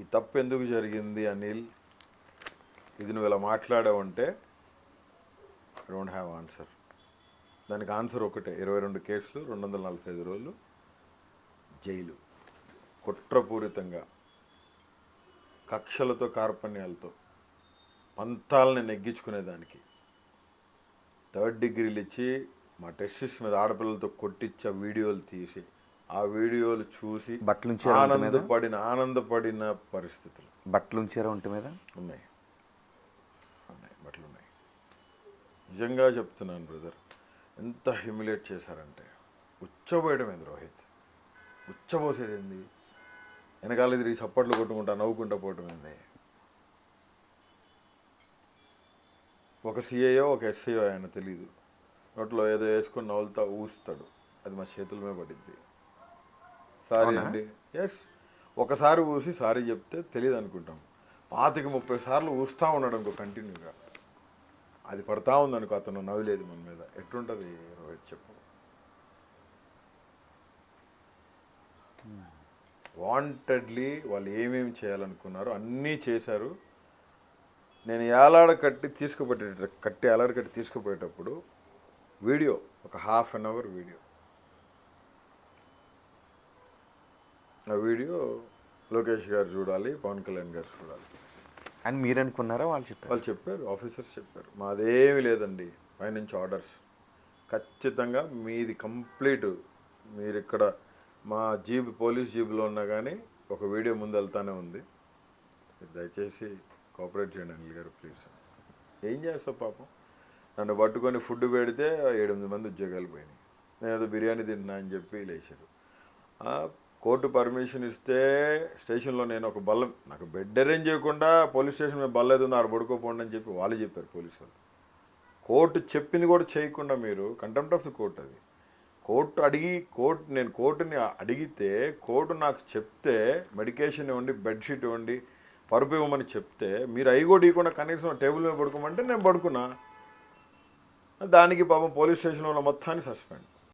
ఈ తప్పు ఎందుకు జరిగింది అనిల్, ఇది నువ్వు ఇలా మాట్లాడావంటే ఐ డోంట్ హ్యావ్ ఆన్సర్. దానికి ఆన్సర్ ఒకటే, 22 కేసులు, 245 రోజులు జైలు. కుట్రపూరితంగా, కక్షలతో, కార్పణ్యాలతో పంతాలని నెగ్గించుకునేదానికి 3rd డిగ్రీలు ఇచ్చి మా టెస్టిస్ మీద ఆడపిల్లలతో కొట్టించే వీడియోలు తీసి, ఆ వీడియోలు చూసి ఆనందపడిన పరిస్థితులు. బట్టలు ఉంచారా ఒంటి మీద? ఉన్నాయి, బట్టలు ఉన్నాయి. నిజంగా చెప్తున్నాను బ్రదర్, ఎంత హ్యూమిలేట్ చేశారంటే ఉచ్చబోయడమేంది రోహిత్, ఉచ్చబోసేది ఏంది, వెనకాల తిరిగి సప్పట్లు కొట్టుకుంటా నవ్వుకుంటా పోవటం ఏంది. ఒక సిఐఓ ఒక ఎస్ఐఓ ఆయన తెలీదు, నోట్లో ఏదో వేసుకొని నవ్వులుతా ఊస్తాడు, అది మా చేతుల మీద పడిద్ది. సారీ అండి, ఎస్, ఒకసారి ఊసి సారీ చెప్తే తెలియదు అనుకుంటాం. 25-30 సార్లు ఊస్తూ ఉన్నాడు అనుకో కంటిన్యూగా, అది పడతా ఉందనుకో, అతను నవ్వలేదు మన మీద, ఎట్లుంటుంది రోహిత్ చెప్పు. వాంటెడ్లీ వాళ్ళు ఏమేమి చేయాలనుకున్నారో అన్నీ చేశారు. నేను ఏలాడ కట్టి తీసుకుపోయేటప్పుడు వీడియో, ఒక ½ an hour వీడియో, ఆ వీడియో లోకేష్ గారు చూడాలి, పవన్ కళ్యాణ్ గారు చూడాలి అని మీరు అనుకున్నారా? వాళ్ళు చెప్పారు, ఆఫీసర్స్ చెప్పారు. మాదేమీ లేదండి, పైనుంచి ఆర్డర్స్, ఖచ్చితంగా మీది కంప్లీట్, మీరు ఇక్కడ మా జీబ్, పోలీస్ జీబులో ఉన్నా కానీ ఒక వీడియో ముందు వెళ్తానే ఉంది, దయచేసి కోఆపరేట్ చేయండి అనిల్ గారు ప్లీజ్. ఏం చేస్తావు పాపం, నన్ను పట్టుకొని ఫుడ్ పెడితే 7-8 మంది ఉద్యోగాలు పోయినాయి. నేను ఏదో బిర్యానీ తిన్నా అని చెప్పి లేచారు. కోర్టు పర్మిషన్ ఇస్తే స్టేషన్లో నేను ఒక బల్ల, నాకు బెడ్ అరేంజ్ చేయకుండా పోలీస్ స్టేషన్ మీద బల్ల ఏదో ఆడ పడుకోపోండి అని చెప్పి వాళ్ళు చెప్పారు పోలీసు వాళ్ళు. కోర్టు చెప్పింది కూడా చేయకుండా మీరు కంటెంప్ట్ ఆఫ్ ది కోర్ట్, అది నేను కోర్టుని అడిగితే కోర్టు నాకు చెప్తే మెడికేషన్ ఇవ్వండి, బెడ్షీట్ ఇవ్వండి, పరుపు ఇవ్వమని చెప్తే మీరు అవి కూడా ఇవ్వకుండా కనీసం టేబుల్ మీద పడుకోమంటే నేను పడుకున్నా. దానికి పాపం పోలీస్ స్టేషన్లో ఉన్న మొత్తాన్ని సస్పెండ్.